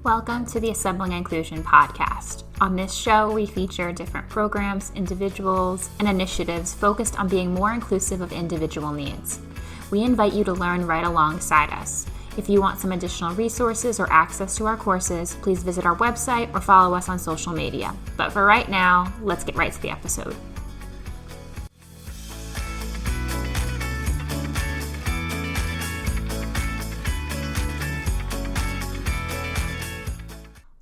Welcome to the Assembling Inclusion podcast. On this show, we feature different programs, individuals, and initiatives focused on being more inclusive of individual needs. We invite you to learn right alongside us. If you want some additional resources or access to our courses, please visit our website or follow us on social media. But for right now, let's get right to the episode.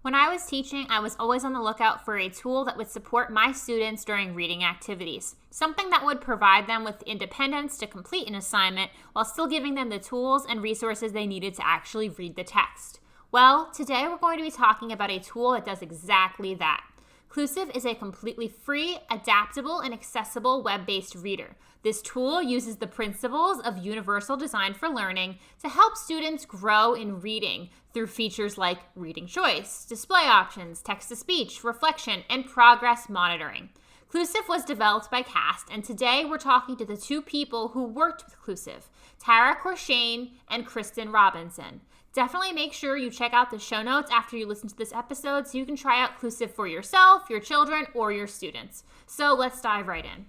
When I was teaching, I was always on the lookout for a tool that would support my students during reading activities, something that would provide them with independence to complete an assignment while still giving them the tools and resources they needed to actually read the text. Well, today we're going to be talking about a tool that does exactly that. Clusive is a completely free, adaptable, and accessible web-based reader. This tool uses the principles of universal design for learning to help students grow in reading through features like reading choice, display options, text-to-speech, reflection, and progress monitoring. Clusive was developed by CAST, and today we're talking to the two people who worked with Clusive, Coucharine and Kristin Robinson. Definitely make sure you check out the show notes after you listen to this episode so you can try out Clusive for yourself, your children, or your students. So let's dive right in.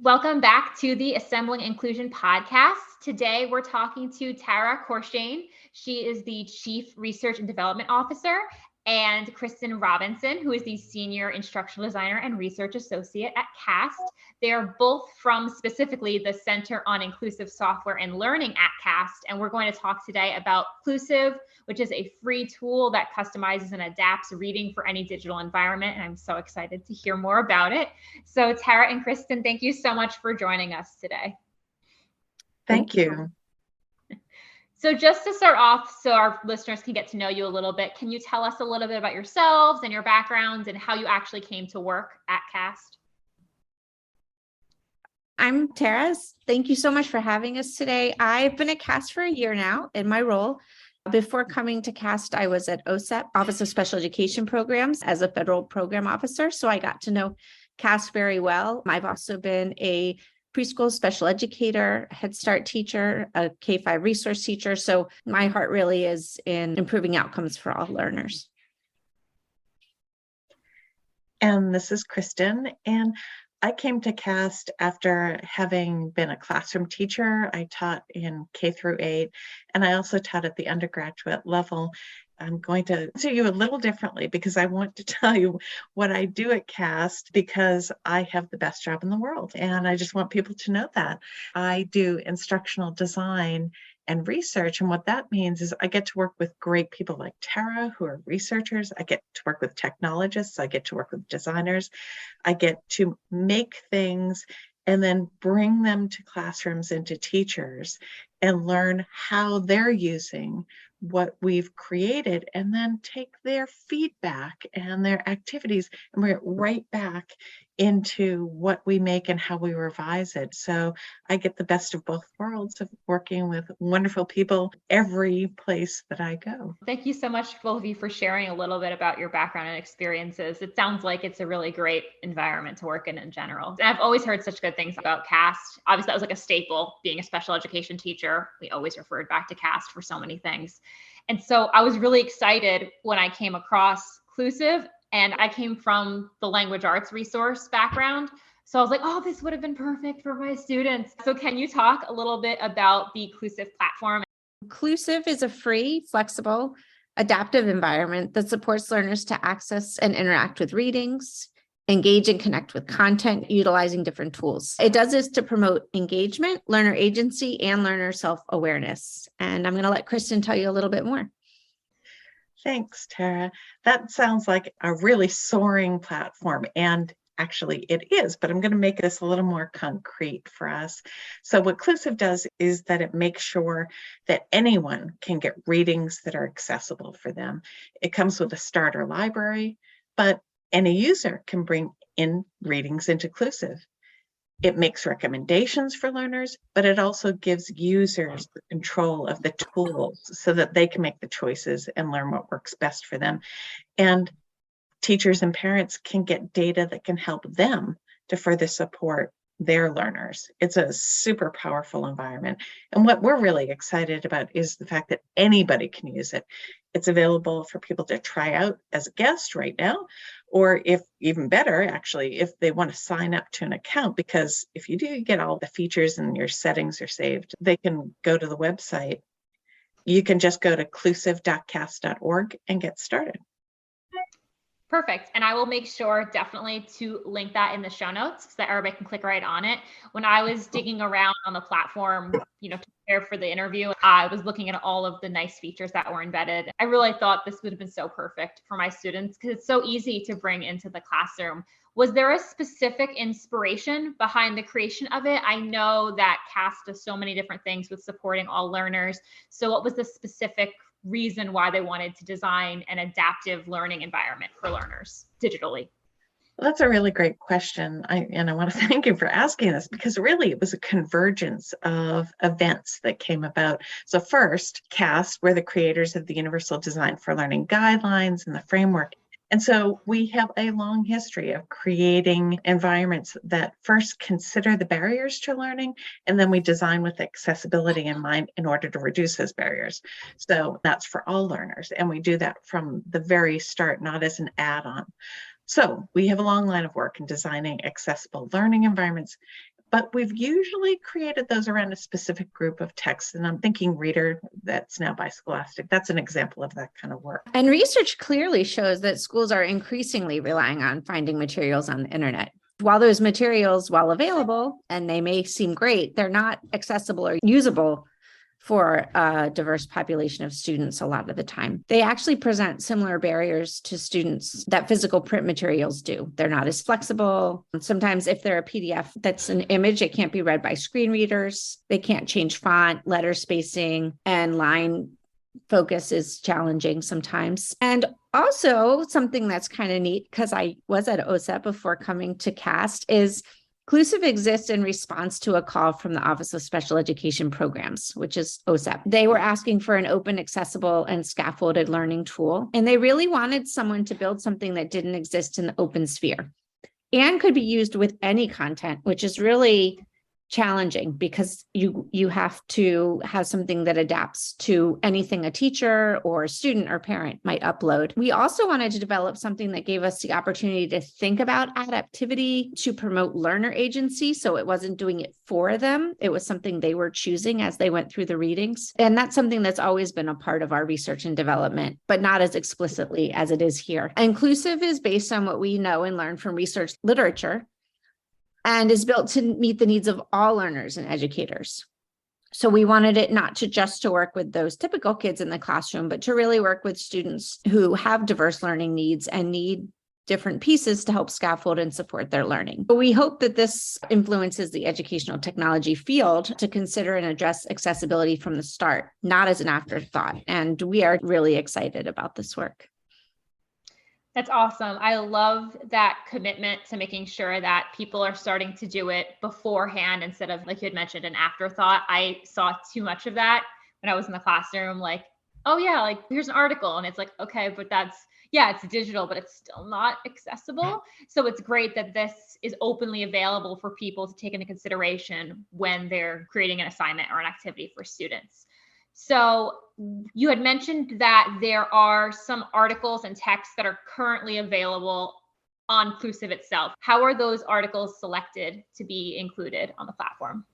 Welcome back to the Assembling Inclusion podcast. Today we're talking to Coucharine. She is the Chief Research and Development Officer, and Kristin Robinson, who is the Senior Instructional Designer and Research Associate at CAST. They are both from specifically the Center on Inclusive Software and Learning at CAST, and we're going to talk today about Clusive, which is a free tool that customizes and adapts reading for any digital environment, and I'm so excited to hear more about it. So Tara and Kristin, thank you so much for joining us today. Thank you. So just to start off, so our listeners can get to know you a little bit, can you tell us a little bit about yourselves and your backgrounds and how you actually came to work at CAST? I'm Tara. Thank you so much for having us today. I've been at CAST for a year now in my role. Before coming to CAST, I was at OSEP, Office of Special Education Programs, as a federal program officer. So I got to know CAST very well. I've also been a preschool special educator, Head Start teacher, a K-5 resource teacher. So my heart really is in improving outcomes for all learners. And this is Kristin. And I came to CAST after having been a classroom teacher. I taught in K through 8, and I also taught at the undergraduate level. I'm going to answer you a little differently because I want to tell you what I do at CAST because I have the best job in the world. And I just want people to know that. I do instructional design and research. And what that means is I get to work with great people like Tara, who are researchers. I get to work with technologists. I get to work with designers. I get to make things and then bring them to classrooms and to teachers and learn how they're using what we've created and then take their feedback and their activities and bring it right back into what we make and how we revise it. So I get the best of both worlds of working with wonderful people every place that I go. Thank you so much, both of you, for sharing a little bit about your background and experiences. It sounds like it's a really great environment to work in general. And I've always heard such good things about CAST. Obviously, that was like a staple. Being a special education teacher, we always referred back to CAST for so many things. And so I was really excited when I came across Clusive, and I came from the language arts resource background. So I was like, oh, this would have been perfect for my students. So can you talk a little bit about the Clusive platform? Clusive is a free, flexible, adaptive environment that supports learners to access and interact with readings, engage and connect with content, utilizing different tools. It does this to promote engagement, learner agency, and learner self-awareness. And I'm going to let Kristin tell you a little bit more. Thanks, Tara. That sounds like a really soaring platform, and actually it is, but I'm going to make this a little more concrete for us. So what Clusive does is that it makes sure that anyone can get readings that are accessible for them. It comes with a starter library, but any user can bring in readings into Clusive. It makes recommendations for learners, but it also gives users the control of the tools so that they can make the choices and learn what works best for them. And teachers and parents can get data that can help them to further support their learners. It's a super powerful environment. And what we're really excited about is the fact that anybody can use it. It's available for people to try out as a guest right now, or if even better, actually, if they want to sign up to an account, because if you do get all the features and your settings are saved, they can go to the website. You can just go to clusive.cast.org and get started. Perfect. And I will make sure definitely to link that in the show notes so that everybody can click right on it. When I was digging around on the platform, to prepare for the interview, I was looking at all of the nice features that were embedded. I really thought this would have been so perfect for my students because it's so easy to bring into the classroom. Was there a specific inspiration behind the creation of it? I know that CAST does so many different things with supporting all learners. So what was the specific reason why they wanted to design an adaptive learning environment for learners digitally? Well, that's a really great question. I want to thank you for asking this, because really it was a convergence of events that came about. So first, CAST were the creators of the Universal Design for Learning guidelines and the framework. And so we have a long history of creating environments that first consider the barriers to learning, and then we design with accessibility in mind in order to reduce those barriers. So that's for all learners. And we do that from the very start, not as an add-on. So we have a long line of work in designing accessible learning environments, but we've usually created those around a specific group of texts. And I'm thinking Reader, that's now by Scholastic. That's an example of that kind of work. And research clearly shows that schools are increasingly relying on finding materials on the internet. While those materials, while available, and they may seem great, they're not accessible or usable for a diverse population of students a lot of the time. They actually present similar barriers to students that physical print materials do. They're not as flexible. Sometimes if they're a PDF that's an image, it can't be read by screen readers. They can't change font, letter spacing, and line focus is challenging sometimes. And also something that's kind of neat, because I was at OSEP before coming to CAST, is Clusive exists in response to a call from the Office of Special Education Programs, which is OSEP. They were asking for an open, accessible, and scaffolded learning tool, and they really wanted someone to build something that didn't exist in the open sphere and could be used with any content, which is really challenging because you have to have something that adapts to anything a teacher or a student or parent might upload. We also wanted to develop something that gave us the opportunity to think about adaptivity to promote learner agency. So it wasn't doing it for them. It was something they were choosing as they went through the readings. And that's something that's always been a part of our research and development, but not as explicitly as it is here. Inclusive is based on what we know and learn from research literature, and is built to meet the needs of all learners and educators. So we wanted it not to just to work with those typical kids in the classroom, but to really work with students who have diverse learning needs and need different pieces to help scaffold and support their learning. But we hope that this influences the educational technology field to consider and address accessibility from the start, not as an afterthought. And we are really excited about this work. That's awesome. I love that commitment to making sure that people are starting to do it beforehand instead of, like you had mentioned, an afterthought. I saw too much of that when I was in the classroom, like, oh yeah, like here's an article. And it's like, okay, but it's digital, but it's still not accessible. So it's great that this is openly available for people to take into consideration when they're creating an assignment or an activity for students. So you had mentioned that there are some articles and texts that are currently available on Clusive itself. How are those articles selected to be included on the platform?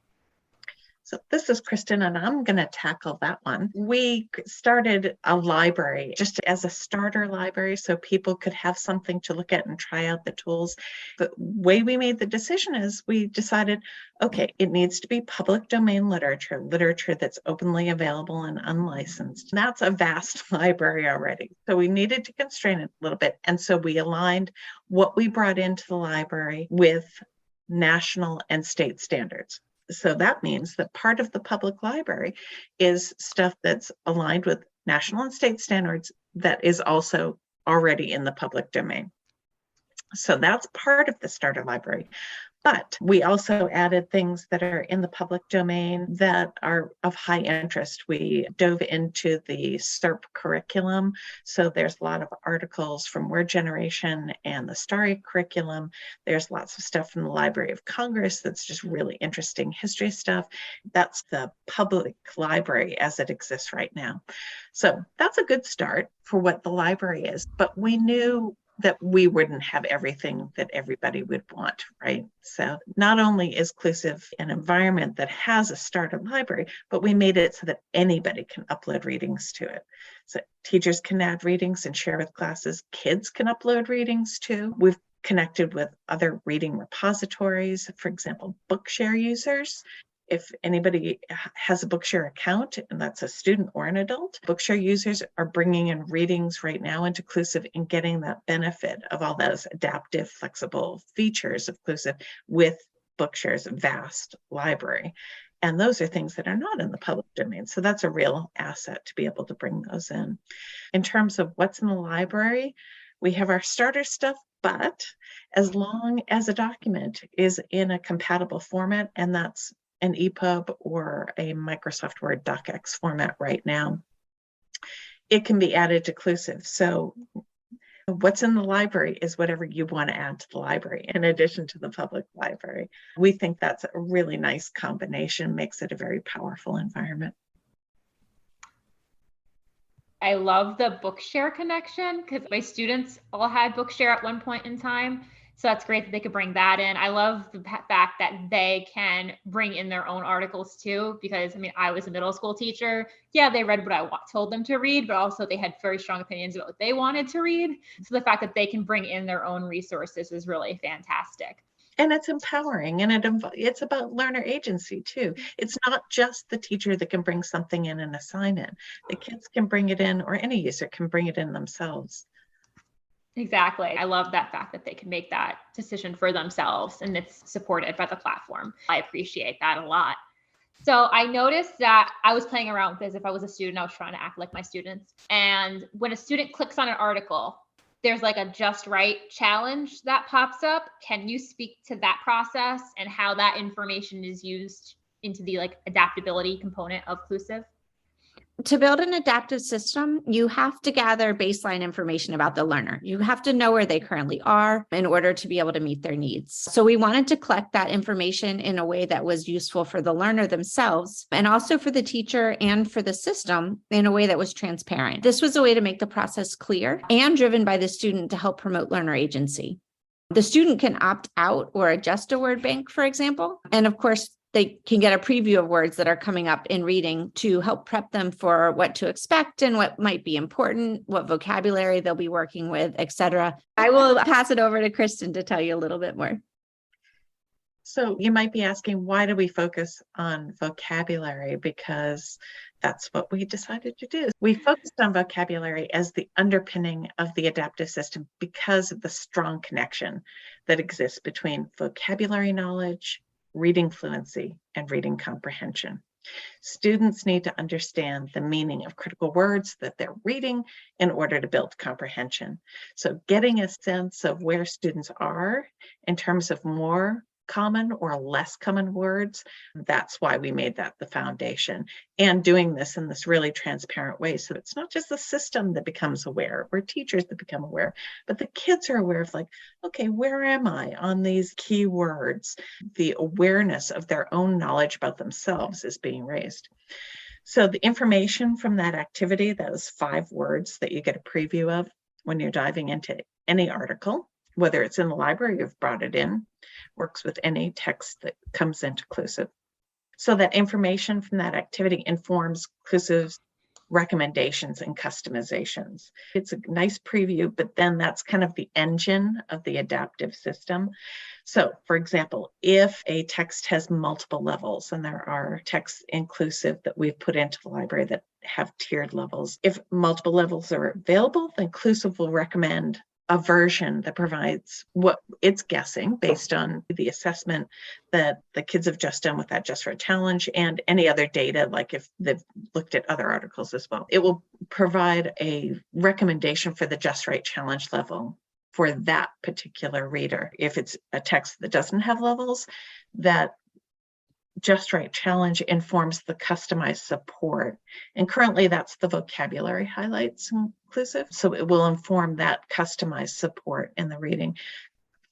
So this is Kristin, and I'm going to tackle that one. We started a library just as a starter library so people could have something to look at and try out the tools. The way we made the decision is we decided, okay, it needs to be public domain literature that's openly available and unlicensed. And that's a vast library already. So we needed to constrain it a little bit. And so we aligned what we brought into the library with national and state standards. So that means that part of the public library is stuff that's aligned with national and state standards that is also already in the public domain. So that's part of the starter library. But we also added things that are in the public domain that are of high interest. We dove into the SERP curriculum. So there's a lot of articles from Word Generation and the STARry curriculum. There's lots of stuff from the Library of Congress that's just really interesting history stuff. That's the public library as it exists right now. So that's a good start for what the library is. But we knew that we wouldn't have everything that everybody would want, right? So not only is Clusive an environment that has a starter library, but we made it so that anybody can upload readings to it. So teachers can add readings and share with classes. Kids can upload readings too. We've connected with other reading repositories, for example, Bookshare users. If anybody has a Bookshare account, and that's a student or an adult, Bookshare users are bringing in readings right now into Clusive and getting that benefit of all those adaptive, flexible features of Clusive with Bookshare's vast library. And those are things that are not in the public domain. So that's a real asset to be able to bring those in. In terms of what's in the library, we have our starter stuff, but as long as a document is in a compatible format, and that's an EPUB or a Microsoft Word docx format right now, it can be added to Clusive. So what's in the library is whatever you want to add to the library in addition to the public library. We think that's a really nice combination, makes it a very powerful environment. I love the Bookshare connection because my students all had Bookshare at one point in time. So that's great that they could bring that in. I love the fact that they can bring in their own articles too, because I mean, I was a middle school teacher. Yeah, they read what I told them to read, but also they had very strong opinions about what they wanted to read. So the fact that they can bring in their own resources is really fantastic. And it's empowering, and it's about learner agency too. It's not just the teacher that can bring something in and assign it. The kids can bring it in, or any user can bring it in themselves. Exactly. I love that fact that they can make that decision for themselves and it's supported by the platform. I appreciate that a lot. So I noticed that I was playing around with this. If I was a student, I was trying to act like my students. And when a student clicks on an article, there's like a just right challenge that pops up. Can you speak to that process and how that information is used into the like adaptability component of Clusive? To build an adaptive system, you have to gather baseline information about the learner. You have to know where they currently are in order to be able to meet their needs. So we wanted to collect that information in a way that was useful for the learner themselves and also for the teacher and for the system in a way that was transparent. This was a way to make the process clear and driven by the student to help promote learner agency. The student can opt out or adjust a word bank, for example. And of course, they can get a preview of words that are coming up in reading to help prep them for what to expect and what might be important, what vocabulary they'll be working with, etc. I will pass it over to Kristin to tell you a little bit more. So you might be asking, why do we focus on vocabulary? Because that's what we decided to do. We focused on vocabulary as the underpinning of the adaptive system because of the strong connection that exists between vocabulary knowledge, reading fluency, and reading comprehension. Students need to understand the meaning of critical words that they're reading in order to build comprehension. So getting a sense of where students are in terms of more common or less common words, that's why we made that the foundation. And doing this in this really transparent way. So it's not just the system that becomes aware or teachers that become aware, but the kids are aware of like, okay, where am I on these key words? The awareness of their own knowledge about themselves is being raised. So the information from that activity, those 5 words that you get a preview of when you're diving into any article, whether it's in the library, you've brought it in, works with any text that comes into Clusive. So that information from that activity informs Clusive's recommendations and customizations. It's a nice preview, but then that's kind of the engine of the adaptive system. So for example, if a text has multiple levels, and there are texts in Clusive that we've put into the library that have tiered levels, if multiple levels are available, then Clusive will recommend a version that provides what it's guessing based on the assessment that the kids have just done with that Just Right challenge and any other data, like if they've looked at other articles as well. It will provide a recommendation for the Just Right challenge level for that particular reader. If it's a text that doesn't have levels, that Just Right challenge informs the customized support. And currently that's the vocabulary highlights inclusive. So it will inform that customized support in the reading.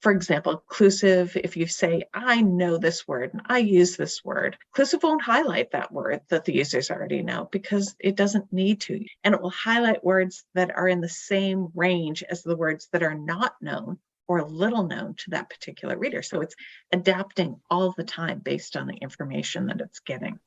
For example, Clusive, if you say, I know this word and I use this word, Clusive won't highlight that word that the users already know because it doesn't need to. And it will highlight words that are in the same range as the words that are not known or little known to that particular reader. So it's adapting all the time based on the information that it's getting.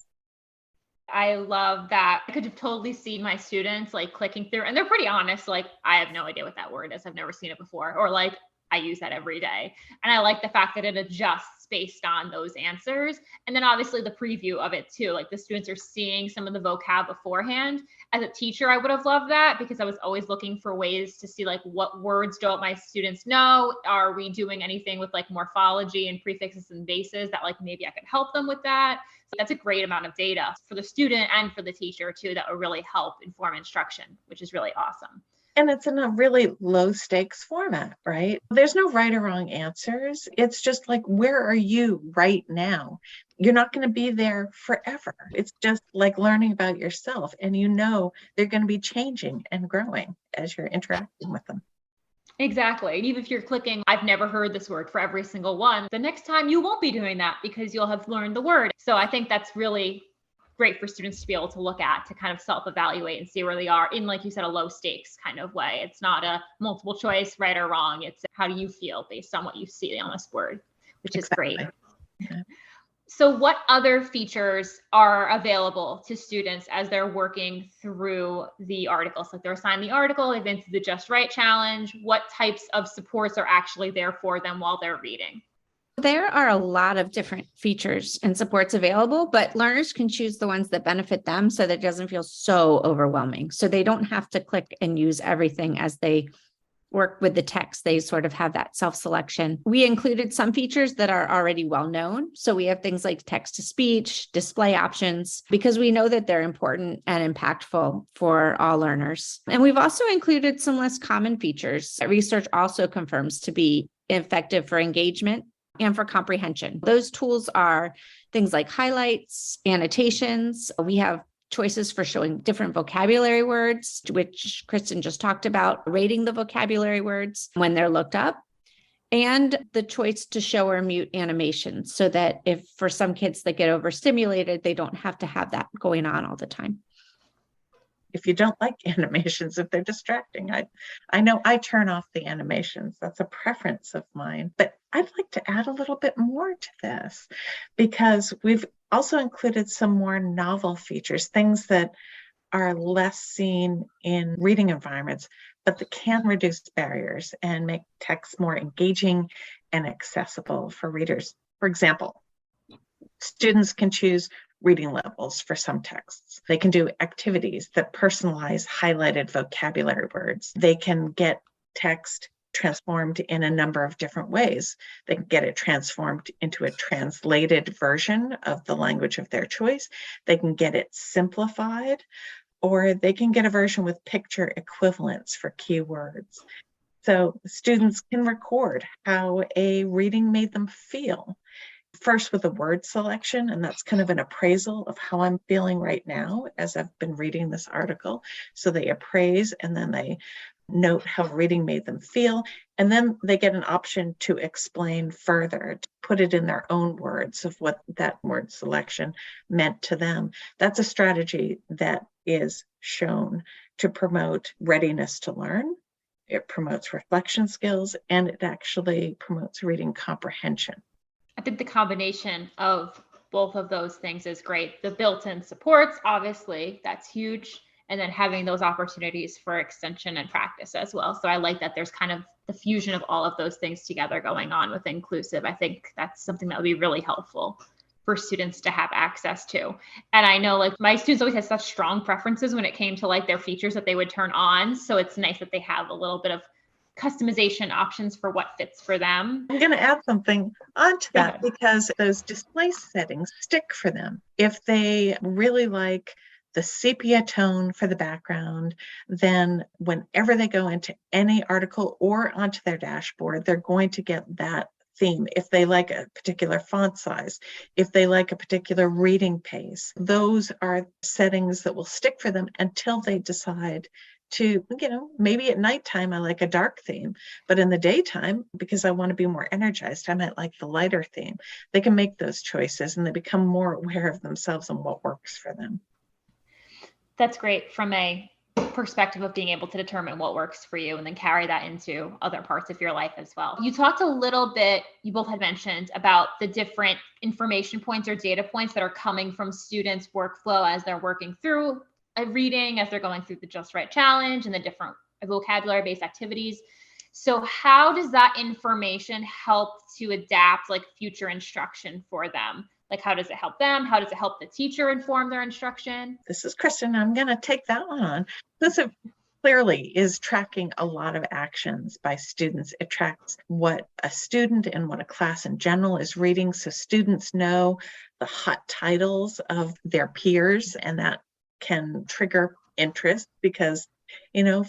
I love that. I could have totally seen my students like clicking through, and they're pretty honest. Like, I have no idea what that word is. I've never seen it before. Or like, I use that every day. And I like the fact that it adjusts based on those answers. And then obviously the preview of it too. Like the students are seeing some of the vocab beforehand. As a teacher, I would have loved that because I was always looking for ways to see like what words don't my students know? Are we doing anything with like morphology and prefixes and bases that like maybe I could help them with that? So that's a great amount of data for the student and for the teacher too, that will really help inform instruction, which is really awesome. And it's in a really low stakes format, right? There's no right or wrong answers. It's just like, where are you right now? You're not going to be there forever. It's just like learning about yourself. And you know they're going to be changing and growing as you're interacting with them. Exactly. And even if you're clicking, I've never heard this word for every single one, the next time you won't be doing that because you'll have learned the word. So I think that's really great for students to be able to look at, to kind of self-evaluate and see where they are in, like you said, a low stakes kind of way. It's not a multiple choice, right or wrong. It's how do you feel based on what you see on this word, which is great. Yeah. So what other features are available to students as they're working through the articles? Like they're assigned the article, they've been through the Just Right challenge. What types of supports are actually there for them while they're reading? There are a lot of different features and supports available, but learners can choose the ones that benefit them so that it doesn't feel so overwhelming. So they don't have to click and use everything as they work with the text. They sort of have that self-selection. We included some features that are already well known. So we have things like text to speech, display options, because we know that they're important and impactful for all learners. And we've also included some less common features that research also confirms to be effective for engagement and for comprehension. Those tools are things like highlights, annotations. We have choices for showing different vocabulary words, which Kristin just talked about, rating the vocabulary words when they're looked up, and the choice to show or mute animations so that if for some kids that get overstimulated, they don't have to have that going on all the time. If you don't like animations, if they're distracting, I know I turn off the animations. That's a preference of mine. But I'd like to add a little bit more to this because we've also included some more novel features, things that are less seen in reading environments, but that can reduce barriers and make text more engaging and accessible for readers. For example, students can choose reading levels for some texts. They can do activities that personalize highlighted vocabulary words. They can get text transformed in a number of different ways. They can get it transformed into a translated version of the language of their choice. They can get it simplified, or they can get a version with picture equivalents for keywords. So students can record how a reading made them feel. First with a word selection, and that's kind of an appraisal of how I'm feeling right now as I've been reading this article. So they appraise and then they note how reading made them feel. And then they get an option to explain further, to put it in their own words of what that word selection meant to them. That's a strategy that is shown to promote readiness to learn. It promotes reflection skills, and it actually promotes reading comprehension. I think the combination of both of those things is great. The built-in supports, obviously, that's huge. And then having those opportunities for extension and practice as well. So I like that there's kind of the fusion of all of those things together going on with Inclusive. I think that's something that would be really helpful for students to have access to. And I know like my students always had such strong preferences when it came to like their features that they would turn on. So it's nice that they have a little bit of customization options for what fits for them. I'm going to add something onto that because those display settings stick for them. If they really like the sepia tone for the background, then whenever they go into any article or onto their dashboard, they're going to get that theme. If they like a particular font size, if they like a particular reading pace, those are settings that will stick for them until they decide to, maybe at nighttime, I like a dark theme, but in the daytime, because I want to be more energized, I might like the lighter theme. They can make those choices and they become more aware of themselves and what works for them. That's great from a perspective of being able to determine what works for you and then carry that into other parts of your life as well. You talked a little bit, you both had mentioned about the different information points or data points that are coming from students' workflow as they're working through a reading, as they're going through the Just Right Challenge and the different vocabulary-based activities. So how does that information help to adapt like future instruction for them? Like, how does it help them? How does it help the teacher inform their instruction? This is Kristin. I'm going to take that one on. Clusive clearly is tracking a lot of actions by students. It tracks what a student and what a class in general is reading. So students know the hot titles of their peers, and that can trigger interest because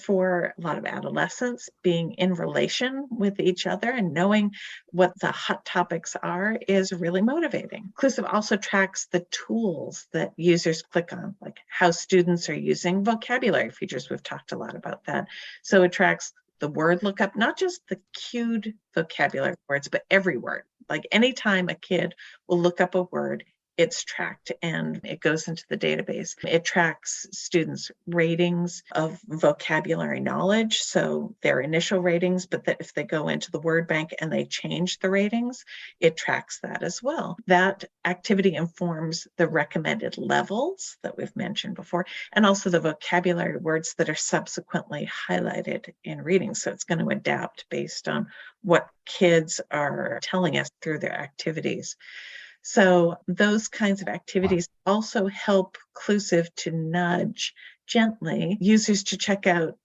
for a lot of adolescents, being in relation with each other and knowing what the hot topics are is really motivating. Clusive also tracks the tools that users click on, like how students are using vocabulary features. We've talked a lot about that. So it tracks the word lookup, not just the cued vocabulary words, but every word. Like anytime a kid will look up a word, it's tracked and it goes into the database. It tracks students' ratings of vocabulary knowledge, so their initial ratings, but that if they go into the word bank and they change the ratings, it tracks that as well. That activity informs the recommended levels that we've mentioned before, and also the vocabulary words that are subsequently highlighted in reading. So it's going to adapt based on what kids are telling us through their activities. So those kinds of activities also help Clusive to nudge gently users to check out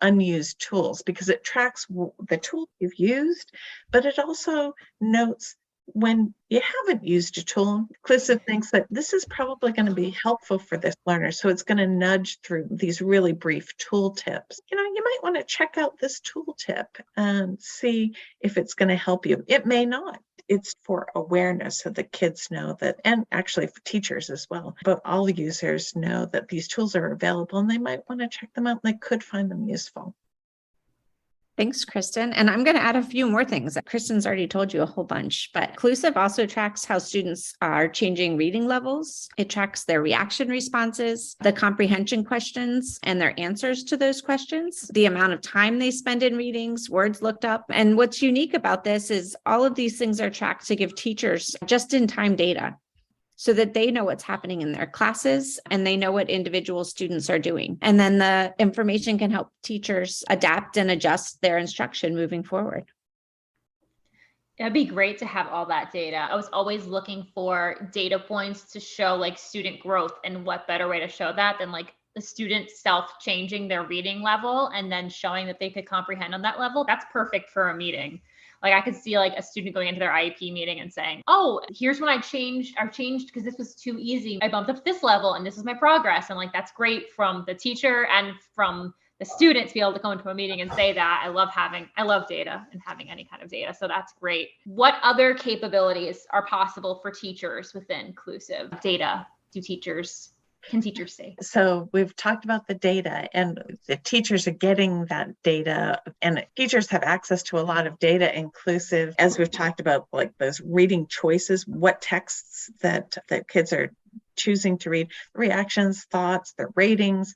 unused tools, because it tracks the tools you've used, but it also notes when you haven't used a tool. Clusive thinks that this is probably going to be helpful for this learner, so it's going to nudge through these really brief tool tips. You might want to check out this tool tip and see if it's going to help you. It may not. It's for awareness so the kids know that, and actually for teachers as well, but all users know that these tools are available and they might want to check them out and they could find them useful. Thanks, Kristin. And I'm going to add a few more things. Kristin's already told you a whole bunch, but Clusive also tracks how students are changing reading levels. It tracks their reaction responses, the comprehension questions and their answers to those questions, the amount of time they spend in readings, words looked up. And what's unique about this is all of these things are tracked to give teachers just-in-time data, so that they know what's happening in their classes and they know what individual students are doing. And then the information can help teachers adapt and adjust their instruction moving forward. It'd be great to have all that data. I was always looking for data points to show like student growth, and what better way to show that than like the student self-changing their reading level and then showing that they could comprehend on that level. That's perfect for a meeting. Like I could see like a student going into their IEP meeting and saying, oh, here's when I changed because this was too easy. I bumped up this level and this is my progress. And like, that's great from the teacher and from the student to be able to go into a meeting and say that. I love data and having any kind of data. So that's great. What other capabilities are possible for teachers within Clusive data? Can teachers see? So we've talked about the data, and the teachers are getting that data, and teachers have access to a lot of data inclusive, as we've talked about, like those reading choices, what texts that kids are choosing to read, reactions, thoughts, their ratings,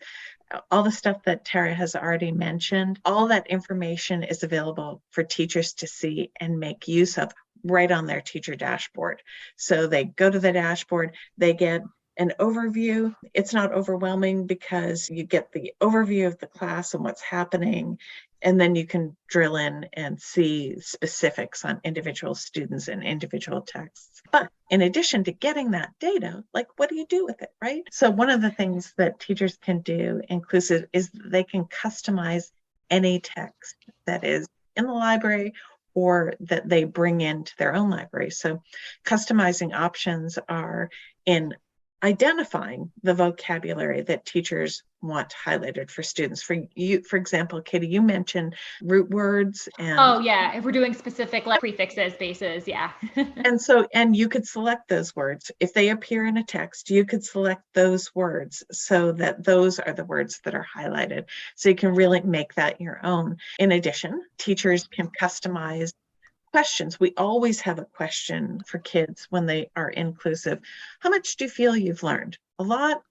all the stuff that Tara has already mentioned. All that information is available for teachers to see and make use of right on their teacher dashboard. So they go to the dashboard, they get an overview. It's not overwhelming because you get the overview of the class and what's happening, and then you can drill in and see specifics on individual students and individual texts. But in addition to getting that data, like what do you do with it, right? So one of the things that teachers can do inclusive is they can customize any text that is in the library or that they bring into their own library. So customizing options are in identifying the vocabulary that teachers want highlighted for students. For you, for example, Katie, you mentioned root words and Oh yeah, if we're doing specific like prefixes, bases, yeah. and you could select those words. If they appear in a text, you could select those words so that those are the words that are highlighted. So you can really make that your own. In addition, teachers can customize questions. We always have a question for kids when they are inclusive. How much do you feel you've learned? A lot,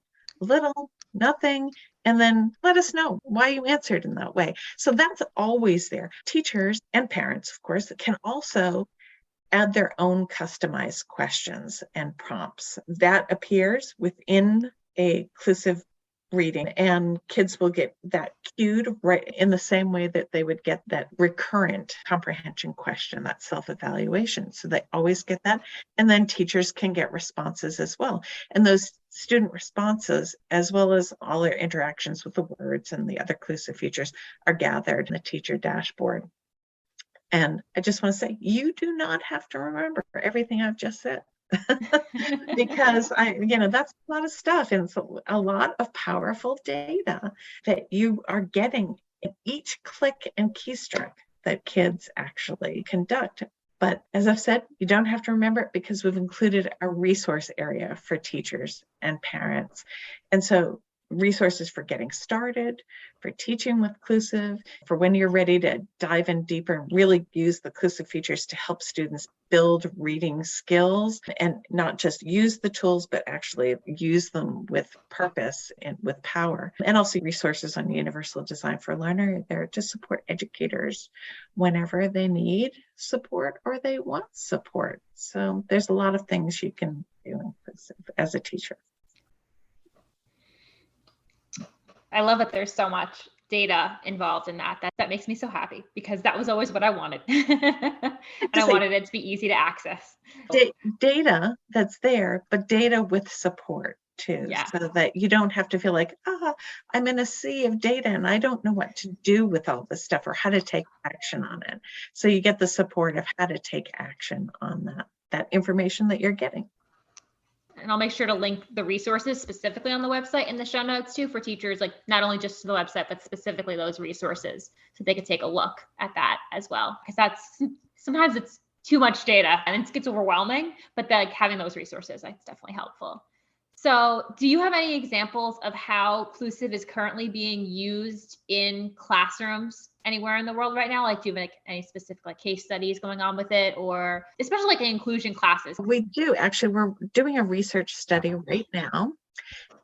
a little, nothing? And then let us know why you answered in that way. So that's always there. Teachers and parents, of course, can also add their own customized questions and prompts. That appears within a Clusive reading, and kids will get that cued right in the same way that they would get that recurrent comprehension question, that self-evaluation. So they always get that. And then teachers can get responses as well. And those student responses, as well as all their interactions with the words and the other Clusive features, are gathered in the teacher dashboard. And I just want to say, you do not have to remember everything I've just said. Because that's a lot of stuff, and it's a lot of powerful data that you are getting in each click and keystroke that kids actually conduct. But as I've said, you don't have to remember it because we've included a resource area for teachers and parents. And so resources for getting started, for teaching with Clusive, for when you're ready to dive in deeper and really use the Clusive features to help students build reading skills and not just use the tools, but actually use them with purpose and with power. And also resources on Universal Design for Learner there to support educators whenever they need support or they want support. So there's a lot of things you can do in Clusive as a teacher. I love that there's so much data involved in that. That makes me so happy because that was always what I wanted. And I wanted it to be easy to access. Data that's there, but data with support too, so that you don't have to feel like, I'm in a sea of data and I don't know what to do with all this stuff or how to take action on it. So you get the support of how to take action on that information that you're getting. And I'll make sure to link the resources specifically on the website in the show notes too for teachers, like not only just to the website, but specifically those resources so they could take a look at that as well. Because sometimes it's too much data and it gets overwhelming, but having those resources, that's definitely helpful. So do you have any examples of how Clusive is currently being used in classrooms anywhere in the world right now? Like, do you have any specific case studies going on with it, or especially in inclusion classes? We do. Actually, we're doing a research study right now.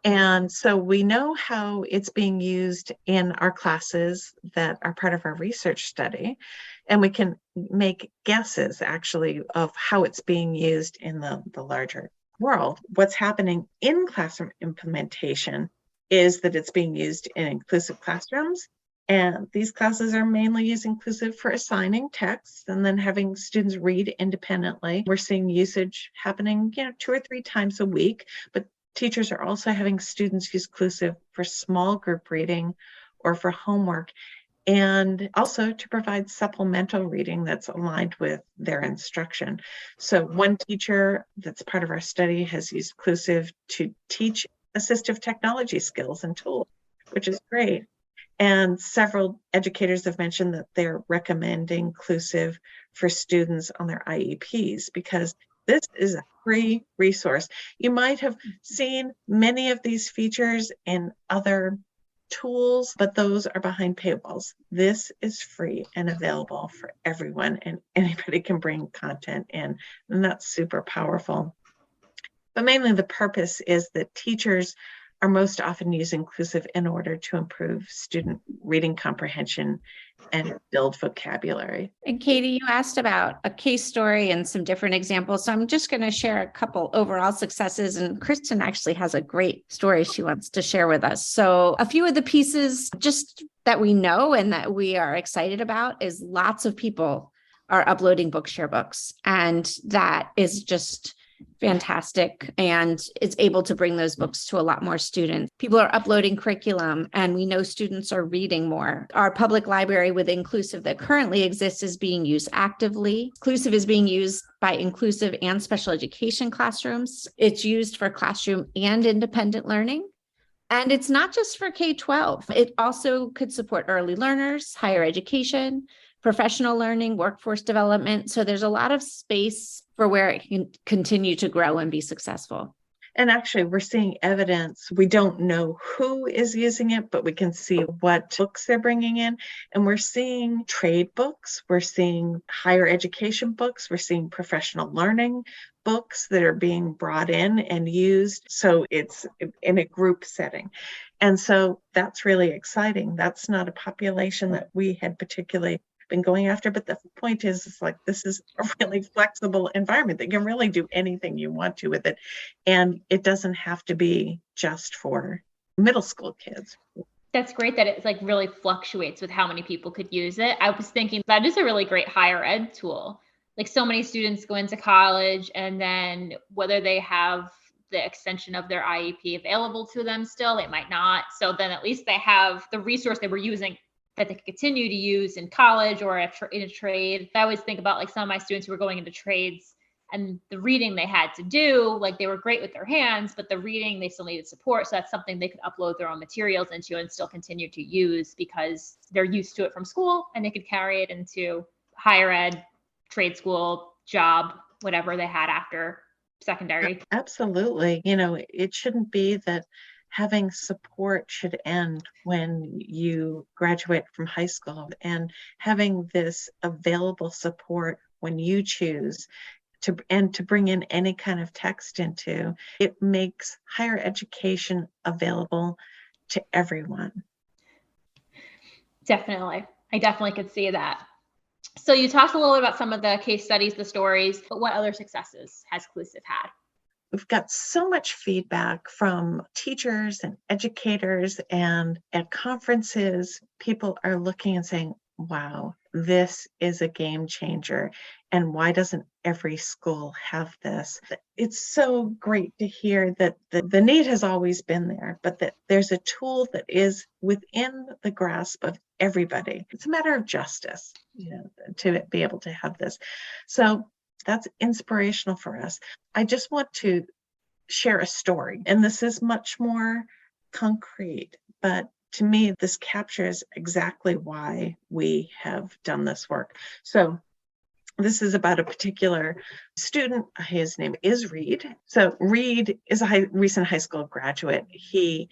And so we know how it's being used in our classes that are part of our research study. And we can make guesses actually of how it's being used in the larger world. What's happening in classroom implementation is that it's being used in inclusive classrooms. And these classes are mainly using Clusive for assigning texts and then having students read independently. We're seeing usage happening, 2 or 3 times a week, but teachers are also having students use Clusive for small group reading or for homework, and also to provide supplemental reading that's aligned with their instruction. So one teacher that's part of our study has used Clusive to teach assistive technology skills and tools, which is great. And several educators have mentioned that they're recommending Clusive for students on their IEPs because this is a free resource. You might have seen many of these features in other tools, but those are behind paywalls. This is free and available for everyone, and anybody can bring content in, and that's super powerful. But mainly the purpose is that teachers are most often using Clusive in order to improve student reading comprehension and build vocabulary. And Katie, you asked about a case story and some different examples. So I'm just going to share a couple overall successes. And Kristin actually has a great story she wants to share with us. So a few of the pieces just that we know and that we are excited about is lots of people are uploading Bookshare books. And that is just fantastic. And it's able to bring those books to a lot more students. People are uploading curriculum and we know students are reading more. Our public library with Inclusive that currently exists is being used actively. Clusive is being used by inclusive and special education classrooms. It's used for classroom and independent learning. And it's not just for K-12. It also could support early learners, higher education, professional learning, workforce development. So there's a lot of space for where it can continue to grow and be successful. And actually, we're seeing evidence. We don't know who is using it, but we can see what books they're bringing in. And we're seeing trade books. We're seeing higher education books. We're seeing professional learning books that are being brought in and used. So it's in a group setting. And so that's really exciting. That's not a population that we had particularly been going after, but the point is like this is a really flexible environment that you can really do anything you want to with it, and it doesn't have to be just for middle school kids. That's great that it like really fluctuates with how many people could use it. I was thinking that is a really great higher ed tool. Like so many students go into college and then whether they have the extension of their IEP available to them still, they might not. So then at least they have the resource they were using that they could continue to use in college or in a trade. I always think about like some of my students who were going into trades and the reading they had to do, like they were great with their hands, but the reading they still needed support. So that's something they could upload their own materials into and still continue to use because they're used to it from school and they could carry it into higher ed, trade school, job, whatever they had after secondary. Absolutely. You know, it shouldn't be that having support should end when you graduate from high school, and having this available support when you choose to bring in any kind of text into it makes higher education available to everyone. Definitely. I definitely could see that. So you talked a little bit about some of the case studies, the stories, but what other successes has Clusive had? We've got so much feedback from teachers and educators, and at conferences, people are looking and saying, wow, this is a game changer. And why doesn't every school have this? It's so great to hear that the need has always been there, but that there's a tool that is within the grasp of everybody. It's a matter of justice, you know, to be able to have this. So that's inspirational for us. I just want to share a story, and this is much more concrete, but to me, this captures exactly why we have done this work. So this is about a particular student. His name is Reed. So Reed is a recent high school graduate. He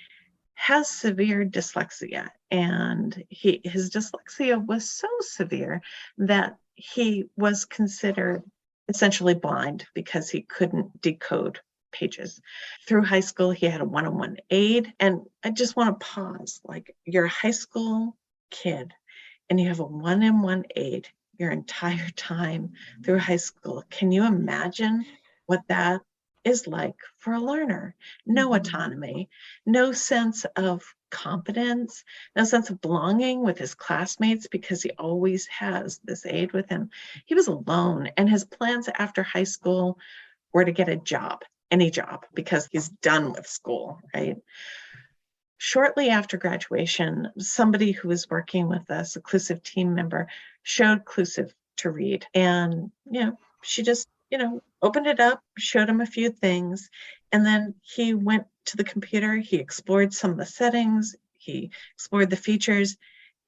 has severe dyslexia, and his dyslexia was so severe that he was considered essentially blind because he couldn't decode pages. Through high school, he had a one-on-one aide. And I just want to pause, like you're a high school kid and you have a one-on-one aide your entire time through high school. Can you imagine what that is like for a learner? No autonomy, no sense of competence, no sense of belonging with his classmates because he always has this aide with him. He was alone, and his plans after high school were to get a job, any job, because he's done with school, right? Shortly after graduation, somebody who was working with us, a Clusive team member, showed Clusive to Reed. And, she just, opened it up, showed him a few things. And then he went to the computer, he explored some of the settings, he explored the features,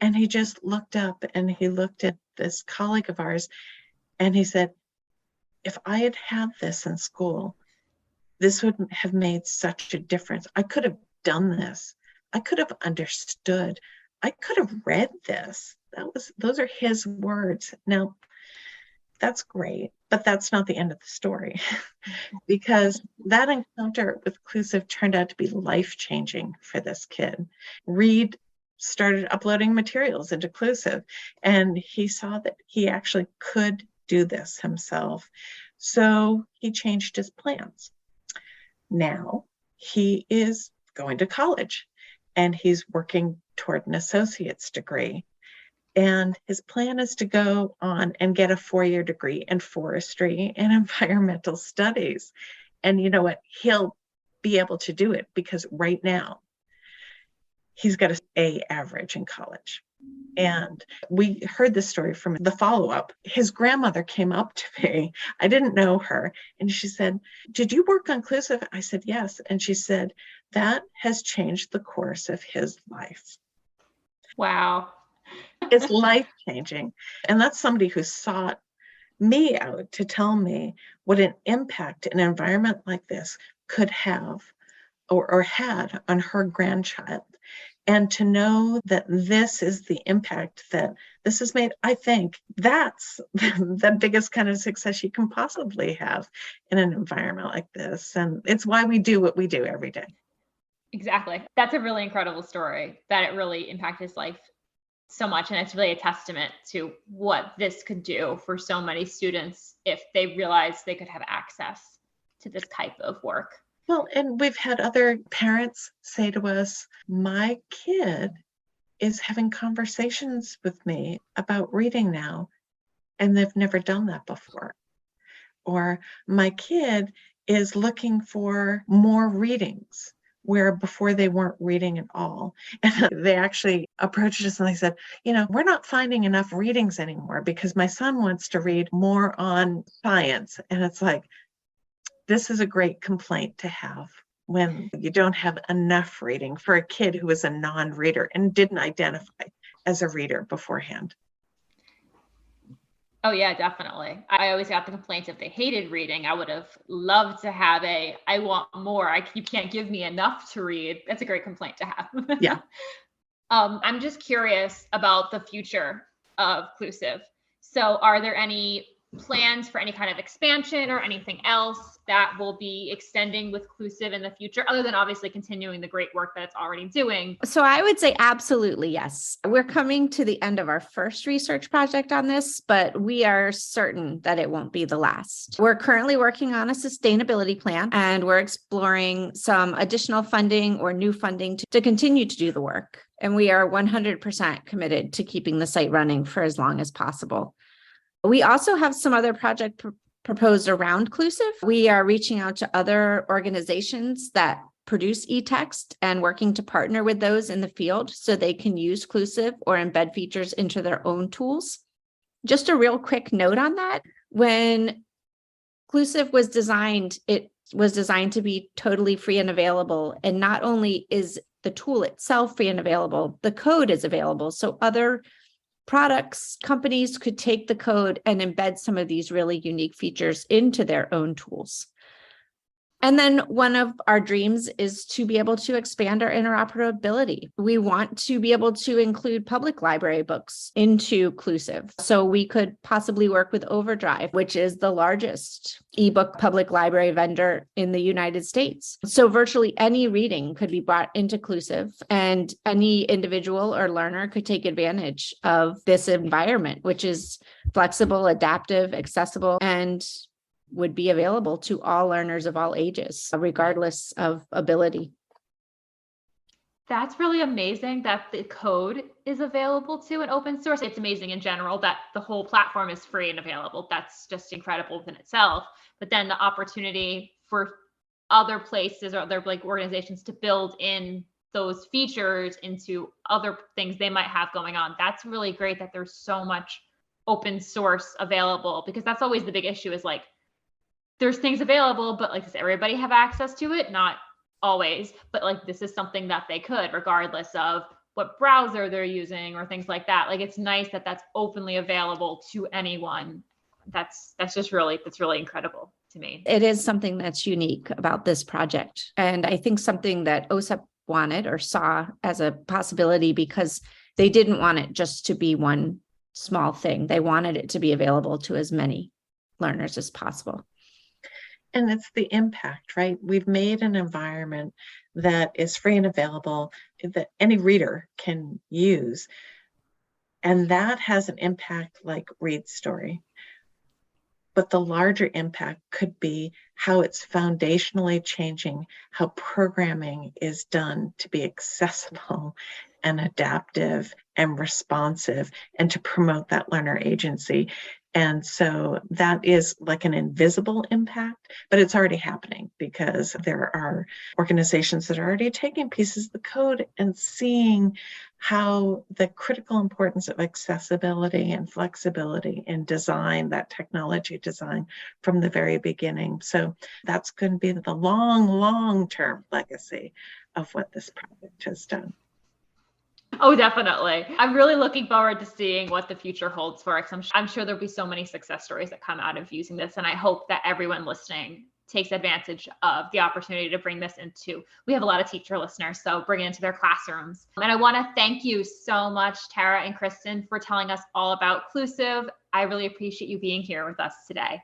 and he just looked up and he looked at this colleague of ours and he said, if I had had this in school, this would have made such a difference. I could have done this. I could have understood. I could have read this. Those are his words. Now, that's great, but that's not the end of the story because that encounter with Clusive turned out to be life-changing for this kid. Reed started uploading materials into Clusive, and he saw that he actually could do this himself. So he changed his plans. Now he is going to college and he's working toward an associate's degree. And his plan is to go on and get a 4-year degree in forestry and environmental studies. And you know what? He'll be able to do it because right now he's got an A average in college. And we heard this story from the follow-up. His grandmother came up to me. I didn't know her. And she said, "Did you work on Clusive?" I said, "Yes." And she said, "That has changed the course of his life." Wow. It's life-changing. And that's somebody who sought me out to tell me what an impact an environment like this could have or had on her grandchild. And to know that this is the impact that this has made, I think that's the biggest kind of success you can possibly have in an environment like this. And it's why we do what we do every day. Exactly. That's a really incredible story that it really impacted his life so much. And it's really a testament to what this could do for so many students if they realized they could have access to this type of work. Well, and we've had other parents say to us, "My kid is having conversations with me about reading now, and they've never done that before." Or, "My kid is looking for more readings where before they weren't reading at all." And they actually approached us and they said, "We're not finding enough readings anymore because my son wants to read more on science." And it's like, this is a great complaint to have when you don't have enough reading for a kid who is a non-reader and didn't identify as a reader beforehand. Oh yeah, definitely. I always got the complaints if they hated reading. I would have loved to have I want more. You can't give me enough to read. That's a great complaint to have. Yeah. I'm just curious about the future of Clusive. So are there any plans for any kind of expansion or anything else that will be extending with Clusive in the future, other than obviously continuing the great work that it's already doing? So I would say absolutely yes. We're coming to the end of our first research project on this, but we are certain that it won't be the last. We're currently working on a sustainability plan, and we're exploring some additional funding or new funding to continue to do the work. And we are 100% committed to keeping the site running for as long as possible. We also have some other project proposed around Clusive. We are reaching out to other organizations that produce e-text and working to partner with those in the field so they can use Clusive or embed features into their own tools. Just a real quick note on that. When Clusive was designed, it was designed to be totally free and available. And not only is the tool itself free and available, the code is available. So other products, companies could take the code and embed some of these really unique features into their own tools. And then one of our dreams is to be able to expand our interoperability. We want to be able to include public library books into Clusive. So we could possibly work with Overdrive, which is the largest ebook public library vendor in the United States. So virtually any reading could be brought into Clusive, and any individual or learner could take advantage of this environment, which is flexible, adaptive, accessible, and would be available to all learners of all ages, regardless of ability. That's really amazing that the code is available to an open source. It's amazing in general that the whole platform is free and available. That's just incredible within itself. But then the opportunity for other places or other organizations to build in those features into other things they might have going on. That's really great that there's so much open source available, because that's always the big issue is there's things available, but does everybody have access to it? Not always, but this is something that they could, regardless of what browser they're using or things like that. It's nice that that's openly available to anyone. That's really incredible to me. It is something that's unique about this project. And I think something that OSEP wanted or saw as a possibility, because they didn't want it just to be one small thing. They wanted it to be available to as many learners as possible. And it's the impact, right? We've made an environment that is free and available that any reader can use. And that has an impact like Read Story. But the larger impact could be how it's foundationally changing how programming is done to be accessible and adaptive and responsive, and to promote that learner agency. And so that is like an invisible impact, but it's already happening because there are organizations that are already taking pieces of the code and seeing how the critical importance of accessibility and flexibility in design, that technology design from the very beginning. So that's going to be the long-term legacy of what this project has done. Oh, definitely. I'm really looking forward to seeing what the future holds for us. I'm sure there'll be so many success stories that come out of using this. And I hope that everyone listening takes advantage of the opportunity to bring this into, we have a lot of teacher listeners, so bring it into their classrooms. And I want to thank you so much, Tara and Kristin, for telling us all about Clusive. I really appreciate you being here with us today.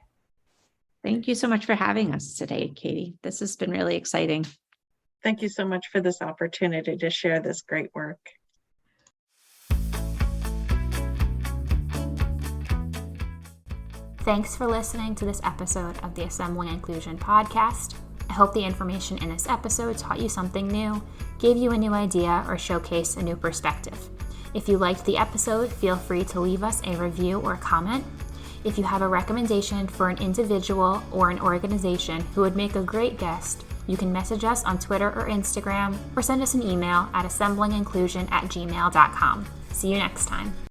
Thank you so much for having us today, Katie. This has been really exciting. Thank you so much for this opportunity to share this great work. Thanks for listening to this episode of the Assembling Inclusion podcast. I hope the information in this episode taught you something new, gave you a new idea, or showcased a new perspective. If you liked the episode, feel free to leave us a review or comment. If you have a recommendation for an individual or an organization who would make a great guest, you can message us on Twitter or Instagram, or send us an email at assemblinginclusion@gmail.com. See you next time.